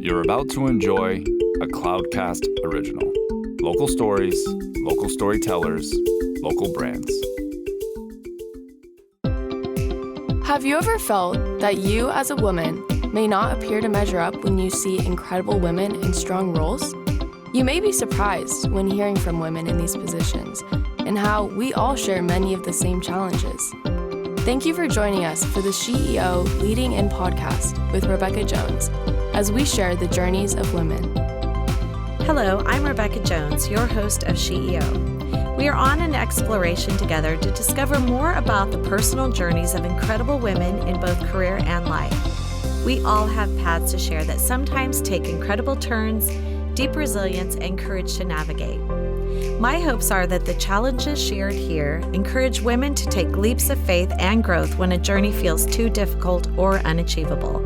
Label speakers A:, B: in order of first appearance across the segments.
A: You're about to enjoy a Cloudcast original. Local stories, local storytellers, local brands.
B: Have you ever felt that you as a woman may not appear to measure up when you see incredible women in strong roles? You may be surprised when hearing from women in these positions and how we all share many of the same challenges. Thank you for joining us for the SheEO Lead-In podcast with Rebecca Jones as we share the journeys of women.
C: Hello, I'm Rebecca Jones, your host of SheEO. We are on an exploration together to discover more about the personal journeys of incredible women in both career and life. We all have paths to share that sometimes take incredible turns, deep resilience, and courage to navigate. My hopes are that the challenges shared here encourage women to take leaps of faith and growth when a journey feels too difficult or unachievable.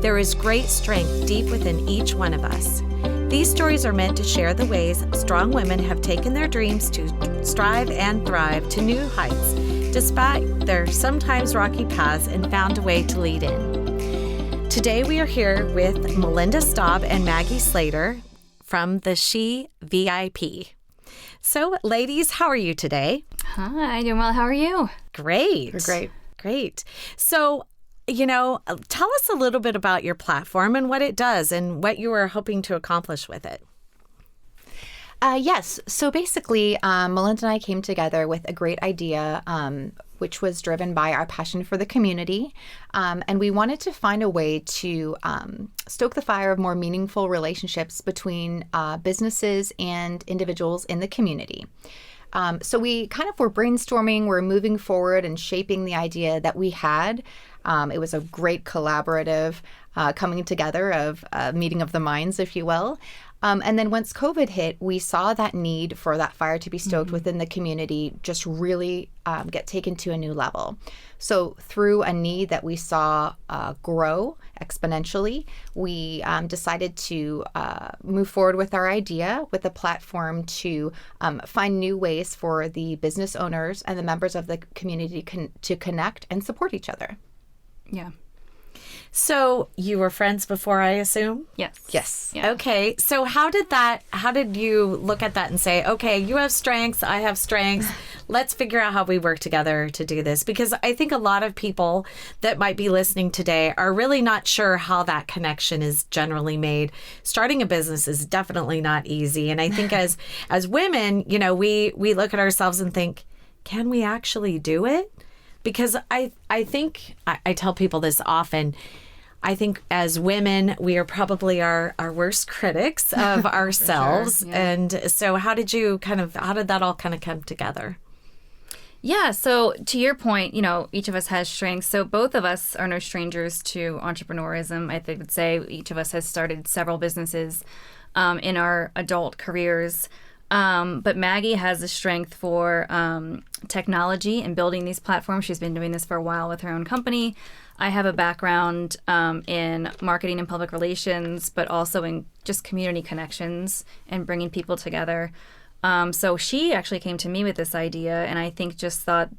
C: There is great strength deep within each one of us. These stories are meant to share the ways strong women have taken their dreams to strive and thrive to new heights, despite their sometimes rocky paths, and found a way to lead in. Today we are here with Melinda Staab and Maggie Slater from the She VIP. So, ladies, how are you today?
D: Hi, doing well. How are you?
C: Great.
B: We're great.
C: Great. So, tell us a little bit about your platform and what it does and what you are hoping to accomplish with it.
D: Yes. So basically, Melinda and I came together with a great idea, which was driven by our passion for the community. And we wanted to find a way to stoke the fire of more meaningful relationships between businesses and individuals in the community. So we kind of were brainstorming, we're moving forward and shaping the idea that we had. It was a great collaborative coming together of a meeting of the minds, if you will. And then once COVID hit, we saw that need for that fire to be stoked within the community just really get taken to a new level. So through a need that we saw grow exponentially, we decided to move forward with our idea with a platform to find new ways for the business owners and the members of the community to connect and support each other. Yeah.
C: So you were friends before, I assume?
D: Yes.
C: Yeah. Okay. So how did you look at that and say, okay, you have strengths, I have strengths. Let's figure out how we work together to do this. Because I think a lot of people that might be listening today are really not sure how that connection is generally made. Starting a business is definitely not easy. And I think as women, we look at ourselves and think, can we actually do it? Because I think, I tell people this often, I think as women, we are probably our worst critics of ourselves.
D: Sure, yeah.
C: And so how did that all kind of come together?
D: Yeah. So to your point, each of us has strengths. So both of us are no strangers to entrepreneurism. I would say each of us has started several businesses in our adult careers. But Maggie has a strength for technology and building these platforms. She's been doing this for a while with her own company. I have a background in marketing and public relations, but also in just community connections and bringing people together. So she actually came to me with this idea, and I think just thought,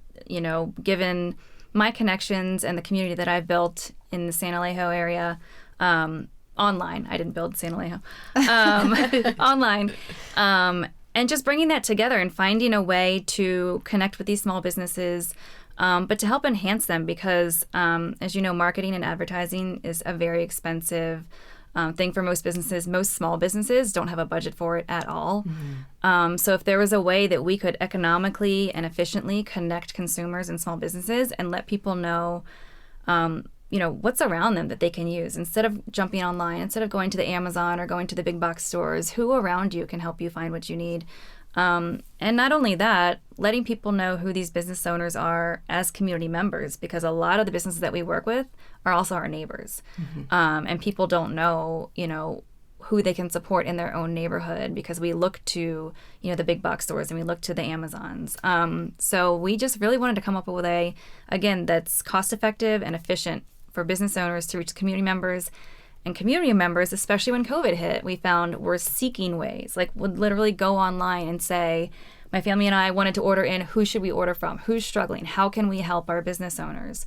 D: given my connections and the community that I've built in the San Alejo area, online. I didn't build San Alejo. Online. And just bringing that together and finding a way to connect with these small businesses, but to help enhance them because, as you know, marketing and advertising is a very expensive thing for most businesses. Most small businesses don't have a budget for it at all. Mm-hmm. So if there was a way that we could economically and efficiently connect consumers and small businesses and let people know what's around them that they can use instead of jumping online, instead of going to the Amazon or going to the big box stores, who around you can help you find what you need. And not only that, letting people know who these business owners are as community members, because a lot of the businesses that we work with are also our neighbors. Mm-hmm. And people don't know, who they can support in their own neighborhood because we look to, the big box stores and we look to the Amazons. So we just really wanted to come up with a way, again, that's cost effective and efficient for business owners to reach community members. And community members, especially when COVID hit, we found were seeking ways, like would literally go online and say, my family and I wanted to order in. Who should we order from? Who's struggling? How can we help our business owners?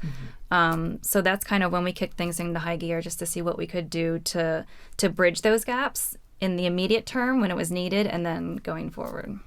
D: So that's kind of when we kicked things into high gear, just to see what we could do to bridge those gaps in the immediate term when it was needed, and then going forward.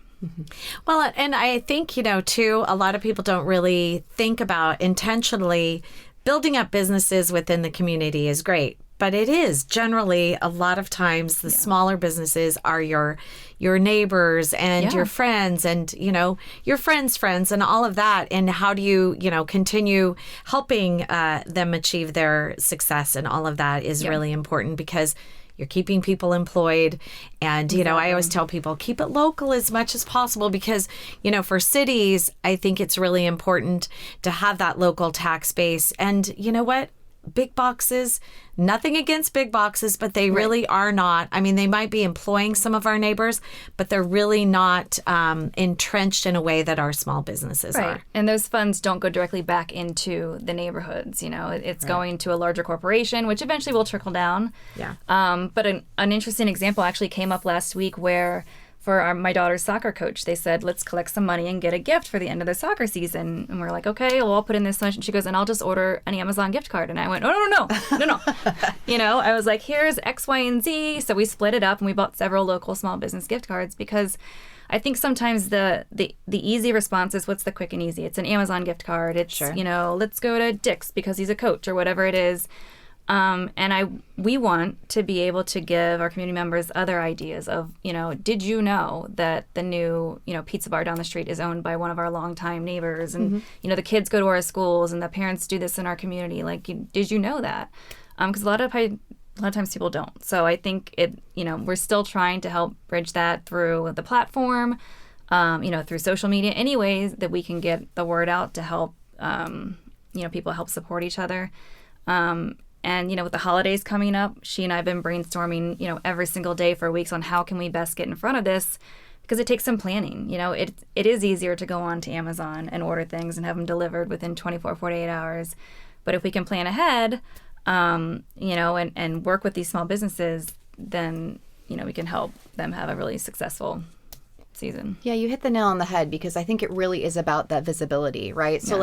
C: Well, and I think, too, a lot of people don't really think about intentionally building up businesses within the community is great. But it is generally a lot of times the smaller businesses are your neighbors and your friends and, your friends' friends and all of that. And how do you, continue helping them achieve their success, and all of that is really important, because you're keeping people employed. And, I always tell people, keep it local as much as possible, because, for cities, I think it's really important to have that local tax base. And you know what? Big boxes, nothing against big boxes, but they really are not. I mean, they might be employing some of our neighbors, but they're really not entrenched in a way that our small businesses are.
D: And those funds don't go directly back into the neighborhoods. It's going to a larger corporation, which eventually will trickle down.
C: Yeah.
D: But an interesting example actually came up last week where, for my daughter's soccer coach, they said, let's collect some money and get a gift for the end of the soccer season. And we're like, okay, well, I'll put in this much. And she goes, and I'll just order an Amazon gift card. And I went, no. I was like, here's X, Y, and Z. So we split it up and we bought several local small business gift cards, because I think sometimes the easy response is, what's the quick and easy? It's an Amazon gift card. It's, let's go to Dick's because he's a coach, or whatever it is. We want to be able to give our community members other ideas of, did you know that the new, pizza bar down the street is owned by one of our longtime neighbors? And, the kids go to our schools and the parents do this in our community. Like, did you know that? Because a lot of times people don't. So I think we're still trying to help bridge that through the platform, through social media, any ways that we can get the word out to help, people help support each other. And, with the holidays coming up, she and I have been brainstorming, every single day for weeks on how can we best get in front of this, because it takes some planning. It is easier to go on to Amazon and order things and have them delivered within 24, 48 hours. But if we can plan ahead, and work with these small businesses, then, we can help them have a really successful season.
E: Yeah, you hit the nail on the head, because I think it really is about that visibility, right? So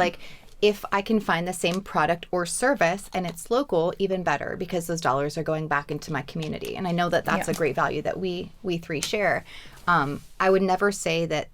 E: if I can find the same product or service and it's local, even better, because those dollars are going back into my community. And I know that that's a great value that we three share. I would never say that,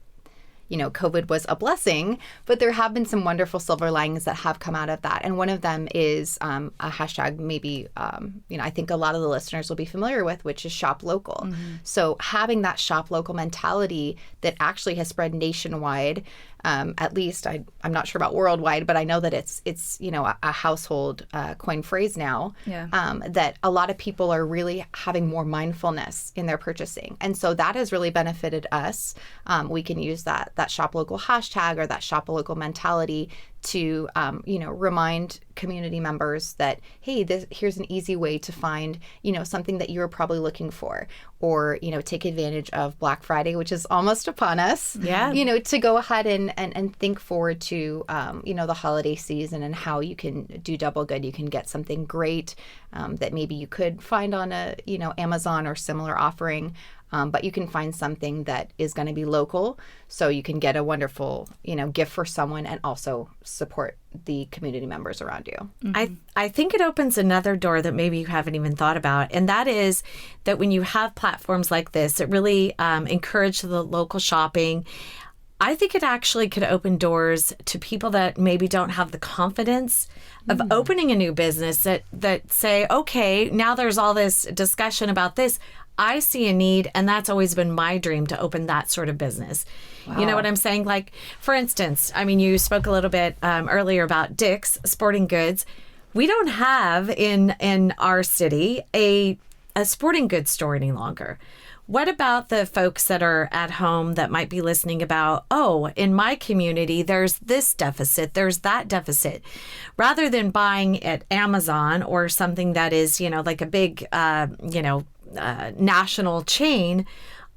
E: COVID was a blessing, but there have been some wonderful silver linings that have come out of that. And one of them is a hashtag maybe, I think a lot of the listeners will be familiar with, which is shop local. So having that shop local mentality that actually has spread nationwide, at least I'm not sure about worldwide, but I know that it's a household coin phrase now, that a lot of people are really having more mindfulness in their purchasing. And so that has really benefited us. We can use that shop local hashtag or that shop local mentality to, remind community members that, hey, here's an easy way to find, something that you're probably looking for, or, take advantage of Black Friday, which is almost upon us.
C: Yeah.
E: To go ahead and think forward to, the holiday season and how you can do double good. You can get something great that maybe you could find on a, Amazon or similar offering. But you can find something that is going to be local, so you can get a wonderful, gift for someone and also support the community members around you.
C: I think it opens another door that maybe you haven't even thought about, and that is that when you have platforms like this, it really encourages the local shopping. I think it actually could open doors to people that maybe don't have the confidence of opening a new business that say, okay, now there's all this discussion about this. I see a need, and that's always been my dream to open that sort of business. Wow. You know what I'm saying? Like, for instance, you spoke a little bit earlier about Dick's Sporting Goods. We don't have in our city a sporting goods store any longer. What about the folks that are at home that might be listening about, oh, in my community, there's this deficit, there's that deficit. Rather than buying at Amazon or something that is, like a big, national chain,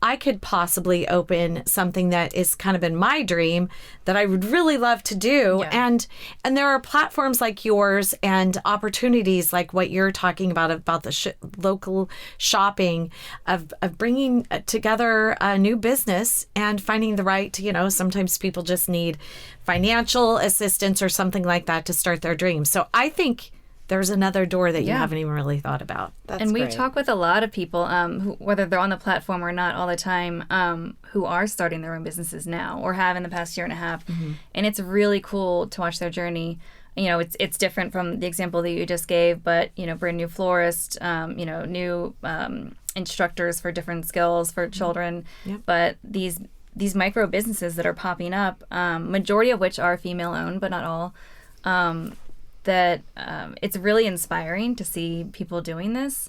C: I could possibly open something that is kind of in my dream that I would really love to do.
D: Yeah.
C: And there are platforms like yours and opportunities like what you're talking about the local shopping, of bringing together a new business and finding the right, sometimes people just need financial assistance or something like that to start their dreams. So I think there's another door that you haven't even really thought about.
D: And we talk with a lot of people, who, whether they're on the platform or not all the time, who are starting their own businesses now or have in the past year and a half. Mm-hmm. And it's really cool to watch their journey. It's different from the example that you just gave, but, brand new florist, new instructors for different skills for children. Yep. But these micro businesses that are popping up, majority of which are female owned, but not all, that it's really inspiring to see people doing this.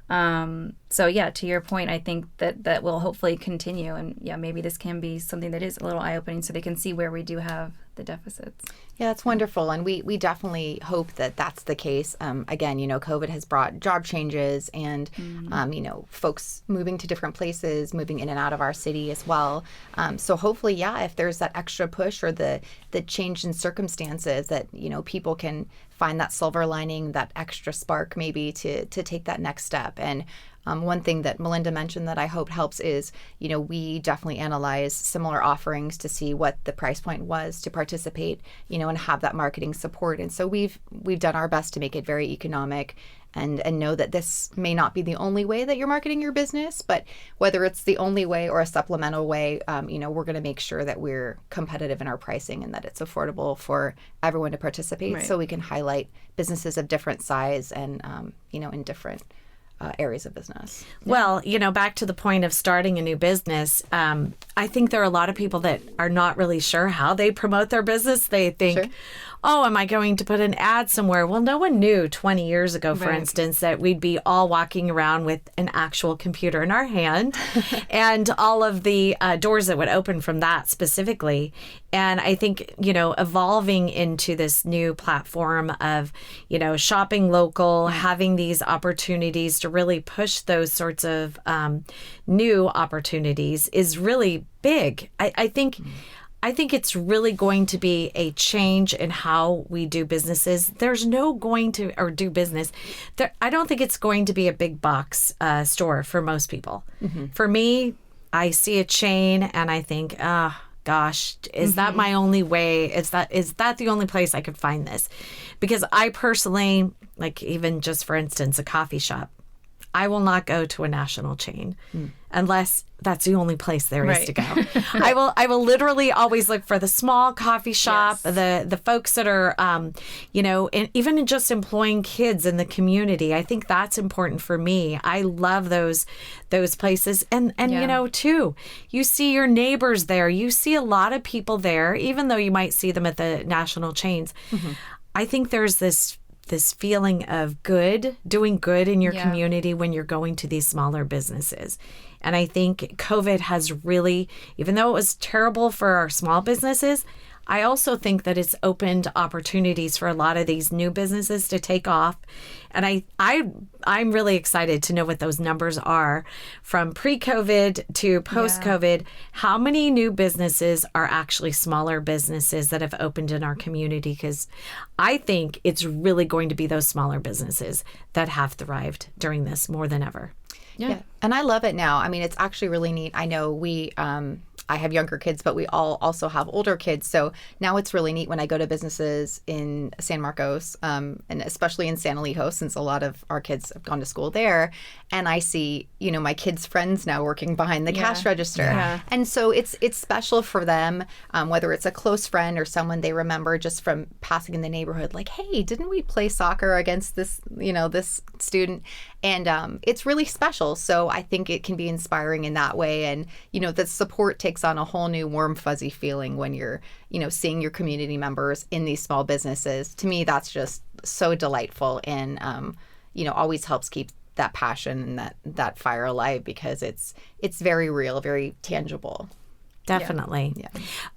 D: So yeah, to your point, I think that will hopefully continue. And yeah, maybe this can be something that is a little eye-opening so they can see where we do have the deficits.
E: Yeah, it's wonderful. And we definitely hope that that's the case. Again, COVID has brought job changes and, folks moving to different places, moving in and out of our city as well. So hopefully, yeah, if there's that extra push or the change in circumstances that, people can find that silver lining, that extra spark maybe to take that next step. And one thing that Melinda mentioned that I hope helps is, we definitely analyze similar offerings to see what the price point was to participate, and have that marketing support. And so we've done our best to make it very economic and know that this may not be the only way that you're marketing your business, but whether it's the only way or a supplemental way, we're going to make sure that we're competitive in our pricing and that it's affordable for everyone to participate, so we can highlight businesses of different size and, in different areas of business.
C: Well, back to the point of starting a new business, I think there are a lot of people that are not really sure how they promote their business. They think, oh, am I going to put an ad somewhere? Well, no one knew 20 years ago, for instance, that we'd be all walking around with an actual computer in our hand and all of the doors that would open from that specifically. And I think, evolving into this new platform of, shopping local, having these opportunities to really push those sorts of new opportunities is really big. I think it's really going to be a change in how we do businesses. There's no going to, or do business. I don't think it's going to be a big box store for most people. Mm-hmm. For me, I see a chain and I think, gosh, is that my only way? Is that the only place I could find this? Because I personally, like even just for instance, a coffee shop, I will not go to a national chain unless that's the only place there is to go. I will literally always look for the small coffee shop, the folks that are, and even just employing kids in the community. I think that's important for me. I love those places. And too, you see your neighbors there. You see a lot of people there, even though you might see them at the national chains. Mm-hmm. I think there's this feeling of doing good in your community when you're going to these smaller businesses. And I think COVID has really, even though it was terrible for our small businesses, I also think that it's opened opportunities for a lot of these new businesses to take off. And I'm really excited to know what those numbers are from pre-COVID to post-COVID. How many new businesses are actually smaller businesses that have opened in our community? Because I think it's really going to be those smaller businesses that have thrived during this more than ever.
E: Yeah. And I love it now. I mean, it's actually really neat. I know I have younger kids, but we all also have older kids. So now it's really neat when I go to businesses in San Marcos, and especially in San Elijo, since a lot of our kids have gone to school there. And I see, my kids' friends now working behind the cash register. Yeah. And so it's special for them, whether it's a close friend or someone they remember just from passing in the neighborhood, like, hey, didn't we play soccer against this, this student? And it's really special. So I think it can be inspiring in that way. And, the support takes on a whole new warm, fuzzy feeling when you're, seeing your community members in these small businesses. To me, that's just so delightful and, always helps keep that passion and that fire alive because it's very real, very tangible.
C: Definitely. Yeah.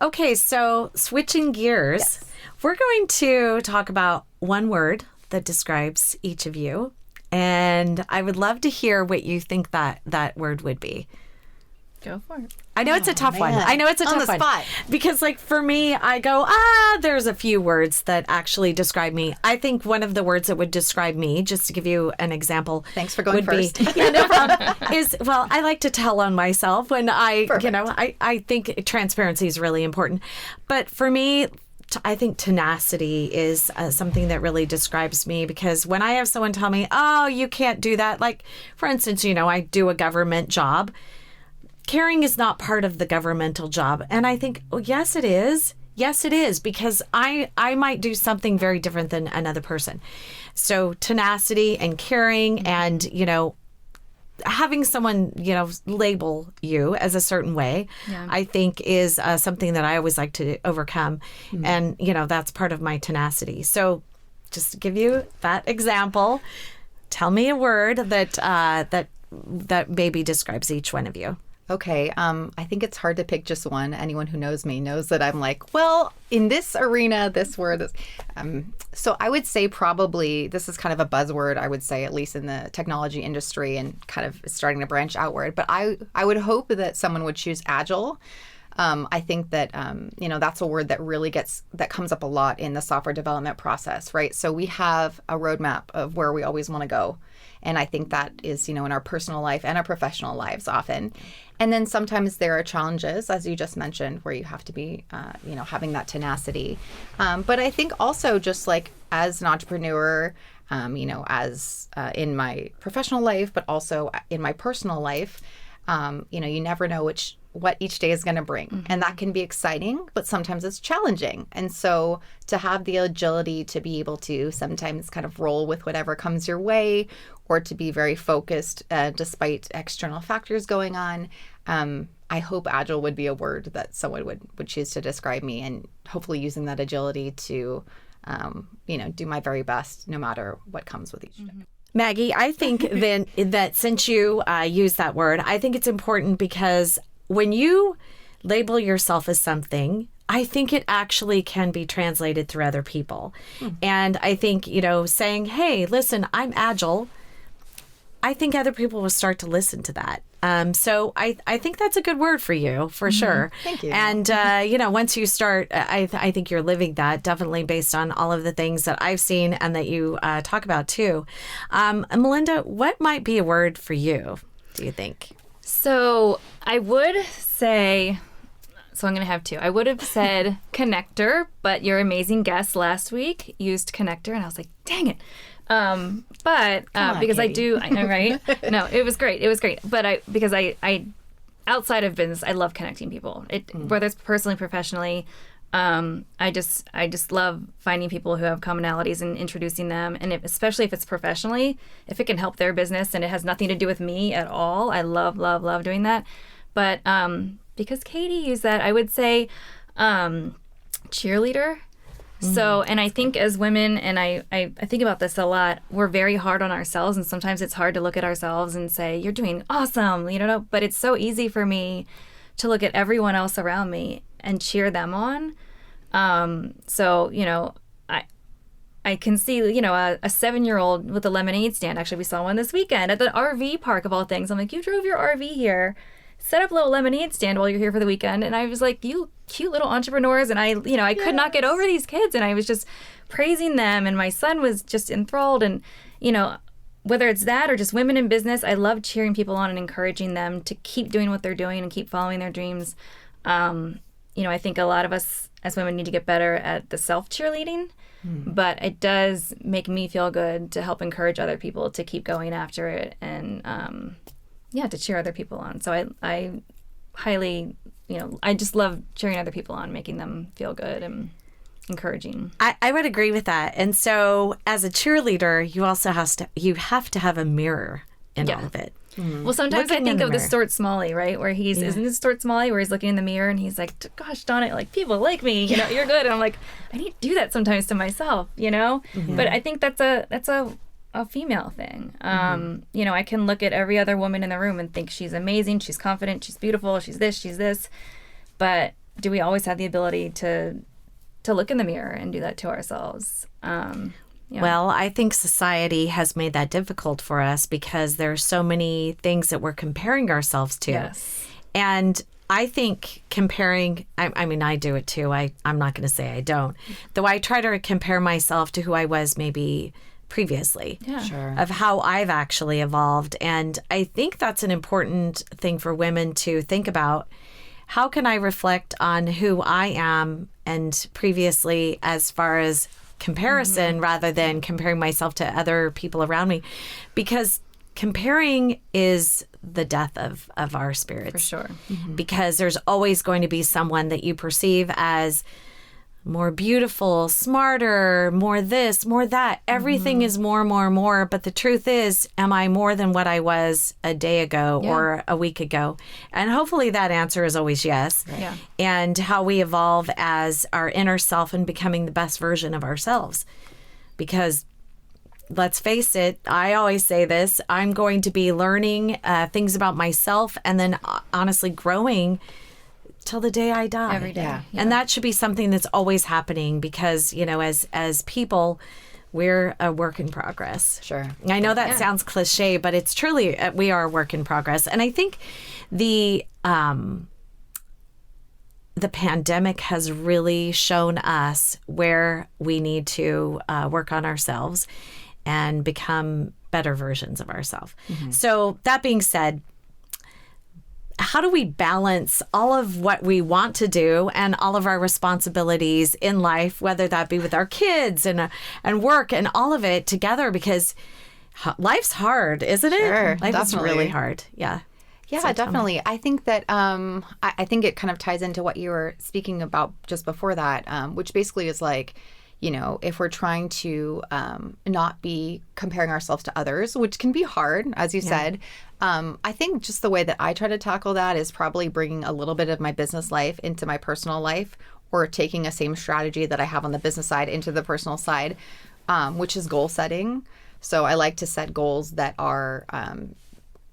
C: Okay, so switching gears, we're going to talk about one word that describes each of you. And I would love to hear what you think that word would be.
D: Go for it.
C: I know it's a tough one. I know it's a
E: On
C: tough
E: the
C: one.
E: spot.
C: Because like for me, I go, there's a few words that actually describe me. I think one of the words that would describe me, just to give you an example.
E: Thanks for going first.
C: Yeah, no problem. Well, I like to tell on myself when I think transparency is really important. But for me, I think tenacity is something that really describes me, because when I have someone tell me, oh, you can't do that. Like, for instance, I do a government job. Caring is not part of the governmental job. And I think, oh, yes, it is. Yes, it is, because I might do something very different than another person. So tenacity and caring and, having someone, label you as a certain way, I think is something that I always like to overcome. And, that's part of my tenacity. So just to give you that example, tell me a word that maybe describes each one of you.
E: Okay, I think it's hard to pick just one. Anyone who knows me knows that I'm like, well, in this arena, this word is... so I would say probably, this is kind of a buzzword, I would say, at least in the technology industry, and kind of starting to branch outward. But I would hope that someone would choose agile. I think that, that's a word that really that comes up a lot in the software development process, right? So we have a roadmap of where we always want to go. And I think that is, in our personal life and our professional lives often. And then sometimes there are challenges, as you just mentioned, where you have to be, having that tenacity. But I think also just like as an entrepreneur, as in my professional life, but also in my personal life, you never know what each day is going to bring. Mm-hmm. And that can be exciting, but sometimes it's challenging. And so to have the agility to be able to sometimes kind of roll with whatever comes your way, or to be very focused despite external factors going on, I hope agile would be a word that someone would choose to describe me, and hopefully using that agility to, do my very best no matter what comes with each day. Mm-hmm.
C: Maggie, I think then that since you use that word, I think it's important because when you label yourself as something, I think it actually can be translated through other people. And I think, saying, hey, listen, I'm agile, I think other people will start to listen to that. So I think that's a good word for you, for sure.
E: Thank you.
C: And, once you start, I think you're living that, definitely based on all of the things that I've seen and that you talk about too. Melinda, what might be a word for you, do you think?
D: So I would say, I'm going to have two. I would have said connector, but your amazing guest last week used connector, and I was like, dang it. But because Katie. I know, right? No, it was great. But because I outside of business, I love connecting people. Whether it's personally, professionally, I just love finding people who have commonalities and introducing them. And especially if it's professionally, if it can help their business and it has nothing to do with me at all, I love, love, love doing that. But because Katie used that, I would say cheerleader. So, and I think as women, and I think about this a lot, we're very hard on ourselves, and sometimes it's hard to look at ourselves and say, you're doing awesome, but it's so easy for me to look at everyone else around me and cheer them on. So, I can see, a 7-year-old with a lemonade stand. Actually, we saw one this weekend at the RV park of all things. I'm like, you drove your RV here, set up a little lemonade stand while you're here for the weekend. And I was like, you cute little entrepreneurs. And I could not get over these kids. And I was just praising them. And my son was just enthralled. And, whether it's that or just women in business, I love cheering people on and encouraging them to keep doing what they're doing and keep following their dreams. I think a lot of us as women need to get better at the self-cheerleading. But it does make me feel good to help encourage other people to keep going after it and, to cheer other people on. So I highly, I just love cheering other people on, making them feel good and encouraging.
C: I would agree with that. And so as a cheerleader, you also have to have a mirror in all of it.
D: Well, sometimes I think of the Stuart Smalley, right? Where isn't it Stuart Smalley where he's looking in the mirror and he's like, gosh darn it, like people like me, you're good. And I'm like, I need to do that sometimes to myself, But I think that's a female thing. I can look at every other woman in the room and think she's amazing, she's confident, she's beautiful, she's this. But do we always have the ability to look in the mirror and do that to ourselves?
C: Well, I think society has made that difficult for us because there are so many things that we're comparing ourselves to.
D: Yes.
C: And I think comparing, I mean, I do it too. I'm not going to say I don't. Though I try to compare myself to who I was maybe previously.
D: Yeah.
E: Sure.
C: Of how I've actually evolved. And I think that's an important thing for women to think about. How can I reflect on who I am and previously as far as comparison rather than comparing myself to other people around me? Because comparing is the death of our spirits.
D: For sure.
C: Because there's always going to be someone that you perceive as more beautiful, smarter, more this, more that. Everything is more. But the truth is, am I more than what I was a day ago or a week ago? And hopefully that answer is always yes.
D: Yeah.
C: And how we evolve as our inner self and becoming the best version of ourselves. Because let's face it, I always say this, I'm going to be learning things about myself and then honestly growing till the day I die.
D: Every day.
E: Yeah.
C: And that should be something that's always happening because, you know, as people, we're a work in progress.
E: Sure.
C: I know that sounds cliche, but it's truly, we are a work in progress. And I think the pandemic has really shown us where we need to work on ourselves and become better versions of ourselves. So that being said, how do we balance all of what we want to do and all of our responsibilities in life, whether that be with our kids and work and all of it together? Because life's hard, isn't it?
E: Sure,
C: Life is
E: definitely.
C: really hard. Yeah.
E: Yeah,
C: So tell me.
E: definitely. I think that I think it kind of ties into what you were speaking about just before that, which basically is like, you know, if we're trying to not be comparing ourselves to others, which can be hard, as you said, I think just the way that I try to tackle that is probably bringing a little bit of my business life into my personal life, or taking a same strategy that I have on the business side into the personal side, which is goal setting. So I like to set goals that are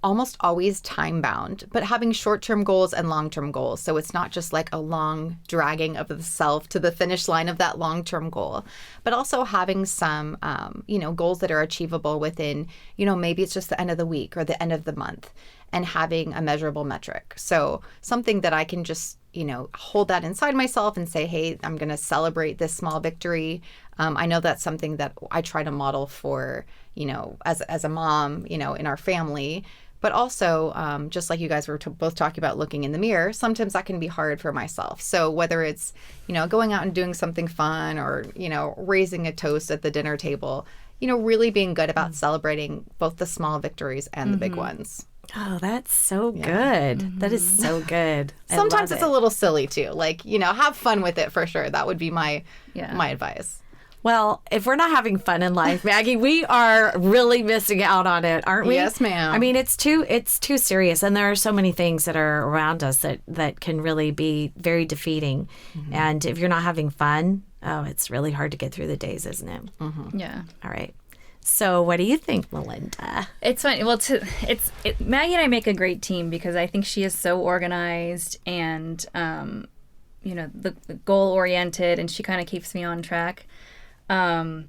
E: almost always time bound, but having short-term goals and long-term goals. So it's not just like a long dragging of the self to the finish line of that long-term goal, but also having some, you know, goals that are achievable within, you know, maybe it's just the end of the week or the end of the month, and having a measurable metric. So something that I can just, you know, hold that inside myself and say, hey, I'm going to celebrate this small victory. I know that's something that I try to model for, you know, as a mom, you know, in our family. But also, just like you guys were both talking about looking in the mirror, sometimes that can be hard for myself. So whether it's, you know, going out and doing something fun or, you know, raising a toast at the dinner table, you know, really being good about celebrating both the small victories and the big ones.
C: Oh, that's so good. That is so good.
E: Sometimes it's a little silly too. Like, you know, have fun with it for sure. That would be my advice.
C: Well, if we're not having fun in life, Maggie, we are really missing out on it, aren't we?
E: Yes, ma'am.
C: I mean, it's too serious, and there are so many things that are around us that can really be very defeating. And if you're not having fun, it's really hard to get through the days, isn't it?
D: Yeah.
C: All right. So, what do you think, Melinda?
D: It's funny. Well, Maggie and I make a great team because I think she is so organized and, you know, the goal oriented, and she kind of keeps me on track. How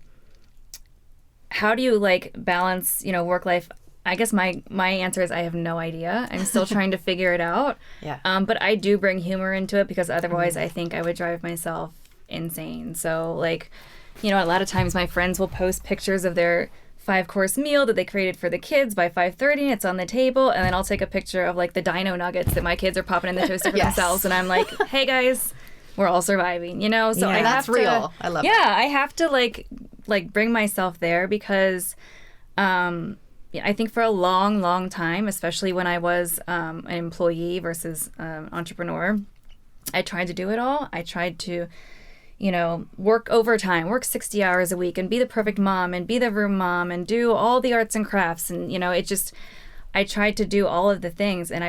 D: do you like balance, you know, work life? I guess my answer is I have no idea. I'm still trying to figure it out.
E: Yeah.
D: But I do bring humor into it because otherwise I think I would drive myself insane. So like, you know, a lot of times my friends will post pictures of their 5-course meal that they created for the kids by 5:30. It's on the table, and then I'll take a picture of like the dino nuggets that my kids are popping in the toaster for themselves, and I'm like, hey guys, we're all surviving, you know? So I have
E: that's real. I love that.
D: I have to like bring myself there because I think for a long time, especially when I was an employee versus entrepreneur, I tried to do it all. I tried to, you know, work overtime, work 60 hours a week and be the perfect mom and be the room mom and do all the arts and crafts. And, you know, I tried to do all of the things, and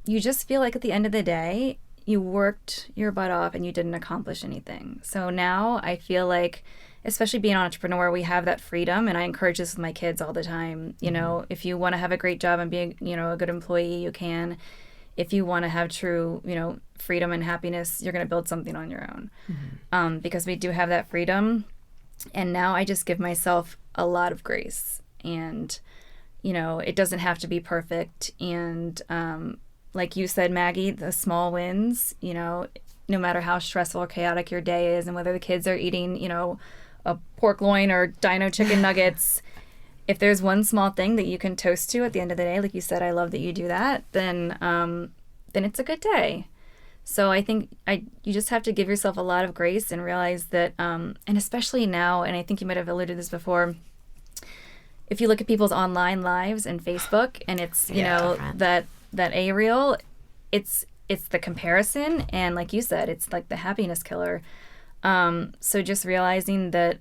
D: you just feel like at the end of the day, you worked your butt off and you didn't accomplish anything. So now I feel like, especially being an entrepreneur, we have that freedom, and I encourage this with my kids all the time. You know, if you want to have a great job and be, you know, a good employee, you can. If you want to have true, you know, freedom and happiness, you're going to build something on your own. Because we do have that freedom. And now I just give myself a lot of grace. And, you know, it doesn't have to be perfect. And like you said, Maggie, the small wins, no matter how stressful or chaotic your day is and whether the kids are eating, a pork loin or dino chicken nuggets, if there's one small thing that you can toast to at the end of the day, like you said, I love that you do that, then it's a good day. So I think you just have to give yourself a lot of grace and realize that, and especially now, and I think you might have alluded to this before, if you look at people's online lives and Facebook, and it's, that A-reel, it's the comparison, and like you said, it's like the happiness killer. So just realizing that,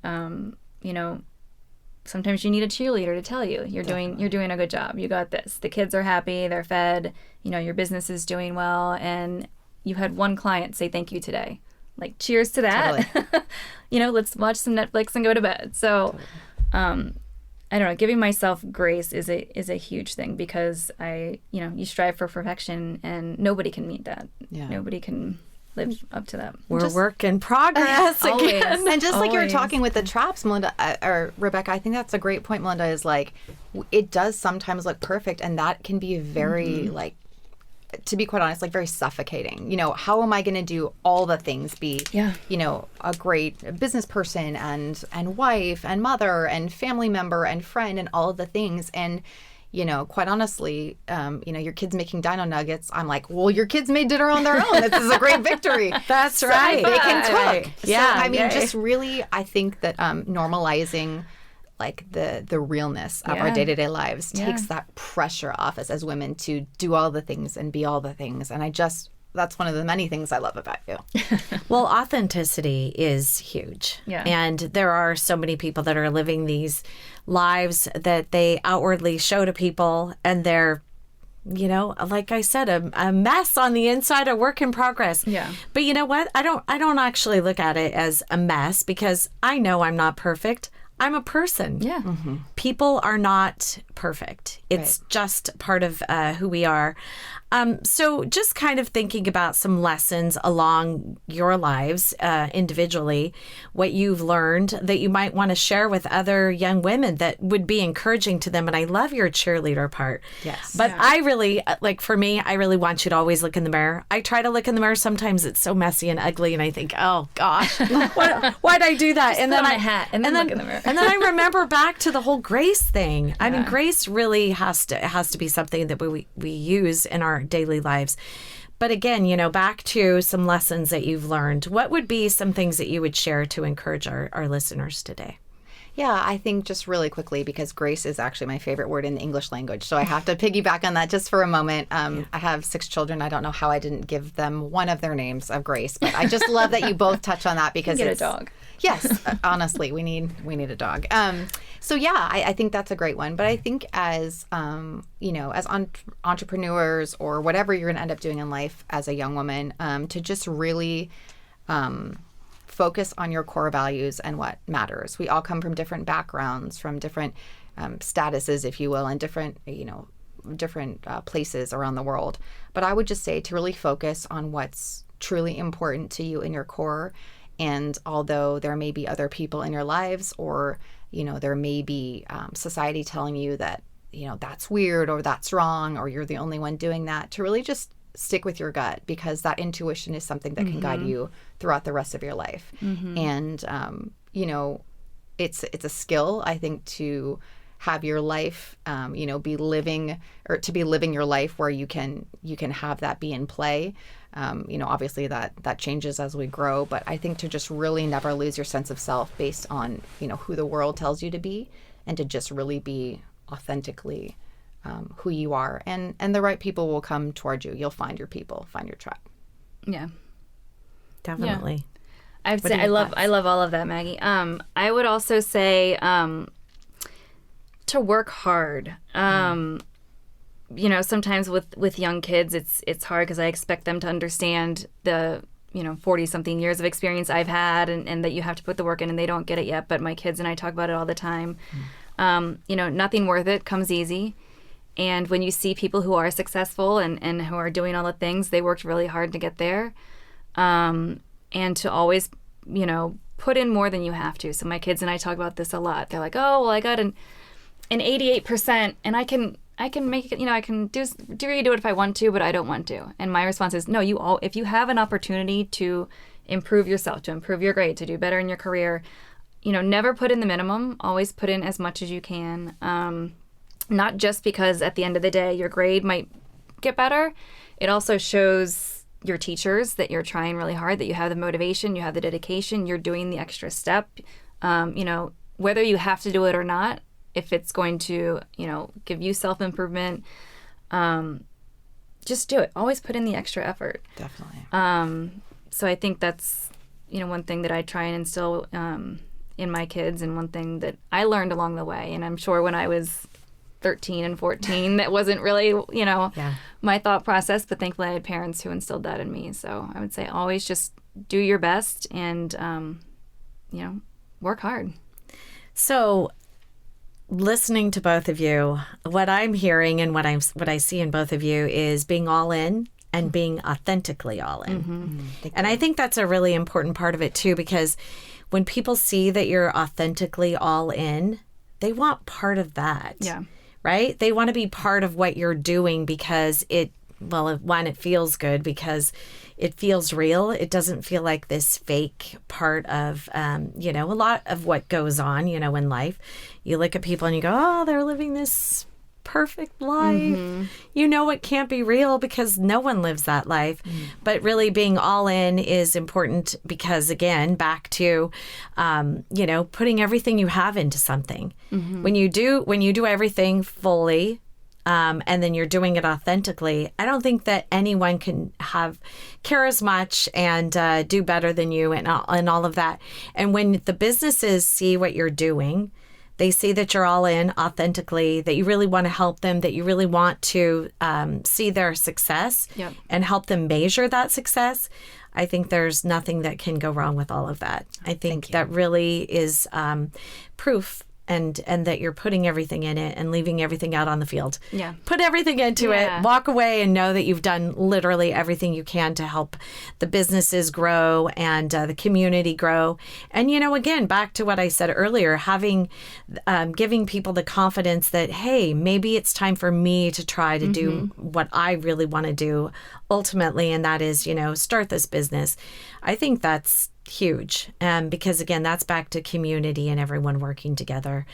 D: sometimes you need a cheerleader to tell you you're doing a good job. You got this. The kids are happy. They're fed. Your business is doing well, and you had one client say thank you today. Like, cheers to that. Totally. Let's watch some Netflix and go to bed. So, I don't know. Giving myself grace is a huge thing, because you strive for perfection, and nobody can meet that. Yeah. Nobody can live up to that.
C: We're work in progress again.
E: And just like you were talking with the traps, Melinda, or Rebecca, I think that's a great point, Melinda, is like, it does sometimes look perfect, and that can be very like, to be quite honest, like very suffocating. How am I going to do all the things, be, a great business person and wife and mother and family member and friend and all of the things. And, quite honestly, your kids making dino nuggets, I'm like, well, your kids made dinner on their own. This is a great victory.
C: That's right.
E: They can cook.
C: Yeah.
E: So, just really, I think that normalizing like the realness of our day-to-day lives takes that pressure off us as women to do all the things and be all the things. And that's one of the many things I love about you.
C: Well, authenticity is huge. Yeah. And there are so many people that are living these lives that they outwardly show to people, and they're, like I said, a mess on the inside, a work in progress.
D: Yeah.
C: But you know what? I don't actually look at it as a mess, because I know I'm not perfect. I'm a person.
D: Yeah.
C: Mm-hmm. People are not perfect. It's just part of who we are. So just kind of thinking about some lessons along your lives individually, what you've learned that you might want to share with other young women that would be encouraging to them. And I love your cheerleader part.
E: Yes.
C: But I really, for me, I really want you to always look in the mirror. I try to look in the mirror. Sometimes it's so messy and ugly, and I think, oh gosh, why'd I do that?
D: Just
C: and then
D: put on a hat and then look in the mirror.
C: And then I remember back to the whole grace thing. Yeah. I mean, grace really has to be something that we use in our daily lives. But again, back to some lessons that you've learned. What would be some things that you would share to encourage our listeners today?
E: Yeah, I think just really quickly, because grace is actually my favorite word in the English language. So I have to piggyback on that just for a moment. I have 6 children. I don't know how I didn't give them one of their names of grace, but I just love that you both touch on that, because
D: you get a dog.
E: Yes, honestly, we need a dog. So yeah, I think that's a great one. But I think as as entrepreneurs or whatever you're going to end up doing in life as a young woman, to just really focus on your core values and what matters. We all come from different backgrounds, from different statuses, if you will, and different places around the world. But I would just say to really focus on what's truly important to you in your core. And although there may be other people in your lives, or, there may be society telling you that, that's weird or that's wrong or you're the only one doing that, to really just stick with your gut, because that intuition is something that can guide you throughout the rest of your life. And, it's a skill, I think, to have your life, be living your life where you can have that be in play. Obviously that changes as we grow, but I think to just really never lose your sense of self based on, who the world tells you to be, and to just really be authentically who you are, and the right people will come towards you. You'll find your people, find your tribe.
D: Yeah,
C: definitely.
D: Yeah. I would say I love all of that, Maggie. I would also say to work hard. Sometimes with young kids, it's hard, because I expect them to understand the 40-something years of experience I've had, and that you have to put the work in, and they don't get it yet. But my kids and I talk about it all the time. Nothing worth it comes easy. And when you see people who are successful and who are doing all the things, they worked really hard to get there. And to always, put in more than you have to. So my kids and I talk about this a lot. They're like, oh, well, I got an 88%, and I can I can make it, I can do it if I want to, but I don't want to. And my response is, no, if you have an opportunity to improve yourself, to improve your grade, to do better in your career, never put in the minimum, always put in as much as you can. Not just because at the end of the day, your grade might get better. It also shows your teachers that you're trying really hard, that you have the motivation, you have the dedication, you're doing the extra step. Whether you have to do it or not, if it's going to, give you self-improvement, just do it. Always put in the extra effort.
E: Definitely.
D: So I think that's, one thing that I try and instill in my kids, and one thing that I learned along the way. And I'm sure when I was 13 and 14, that wasn't really, my thought process, but thankfully I had parents who instilled that in me. So I would say always just do your best and, work hard.
C: So listening to both of you, what I'm hearing and what I see in both of you is being all in and being authentically all in. Mm-hmm. And I think that's a really important part of it too, because when people see that you're authentically all in, they want part of that.
D: Yeah.
C: Right? They want to be part of what you're doing because it feels good, because it feels real. It doesn't feel like this fake part of, a lot of what goes on, in life. You look at people and you go, oh, they're living this perfect life. Mm-hmm. It can't be real because no one lives that life. Mm-hmm. But really being all in is important because, again, back to, putting everything you have into something. Mm-hmm. When you do everything fully, and then you're doing it authentically, I don't think that anyone can care as much and do better than you and all of that. And when the businesses see what you're doing, they see that you're all in authentically, that you really want to help them, that you really want to see their success and help them measure that success. I think there's nothing that can go wrong with all of that. I think that really is proof and that you're putting everything in it and leaving everything out on the field. Yeah. Put everything into it, walk away and know that you've done literally everything you can to help the businesses grow and the community grow. And, again, back to what I said earlier, giving people the confidence that, hey, maybe it's time for me to try to do what I really want to do ultimately, and that is, start this business. I think that's huge because, again, that's back to community and everyone working together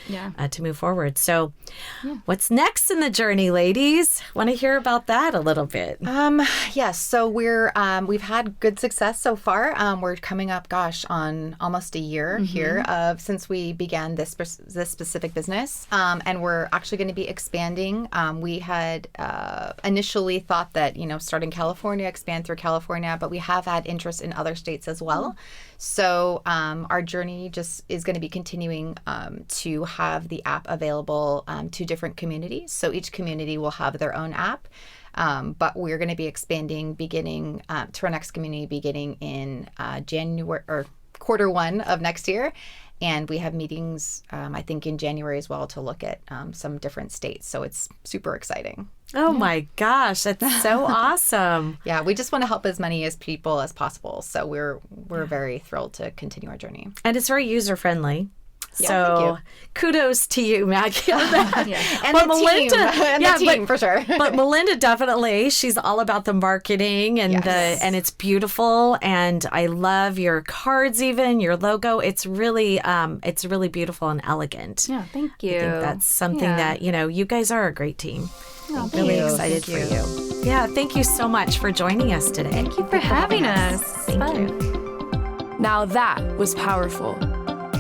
C: to move forward. So what's next in the journey, ladies? Want to hear about that a little bit?
E: Yes. So we've had good success so far. We're coming up, on almost a year here since we began this specific business. And we're actually going to be expanding. We had initially thought that, start in California, expand through California, but we have had interest in other states as well. So our journey just is going to be continuing to have the app available to different communities. So each community will have their own app, but we're going to be expanding to our next community beginning in January or Q1 of next year. And we have meetings, I think, in January as well to look at some different states. So it's super exciting.
C: Oh my gosh, that's so awesome.
E: Yeah, we just want to help as many as people as possible. So we're very thrilled to continue our journey.
C: And it's very user-friendly.
E: Yeah,
C: so kudos to you, Maggie, on that.
E: And but the team, for sure.
C: But Melinda, definitely, she's all about the marketing and and it's beautiful. And I love your cards, even your logo. It's really beautiful and elegant.
D: Yeah, thank you.
C: I think that's something that, you guys are a great team. I'm really excited for you. Yeah, thank you so much for joining us today.
D: Thank you for having us.
C: Thank you.
B: Now that was powerful.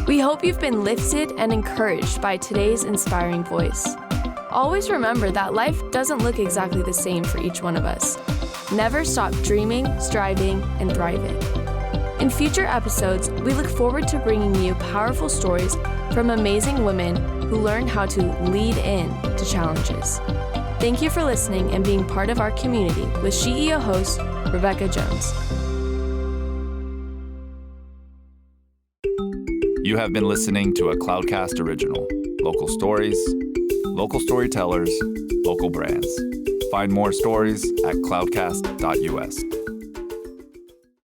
B: We hope you've been lifted and encouraged by today's inspiring voice. Always remember that life doesn't look exactly the same for each one of us. Never stop dreaming, striving, and thriving. In future episodes, we look forward to bringing you powerful stories from amazing women who learn how to lead in to challenges. Thank you for listening and being part of our community with SheEO host, Rebecca Jones.
A: You have been listening to a Cloudcast original. Local stories, local storytellers, local brands. Find more stories at cloudcast.us.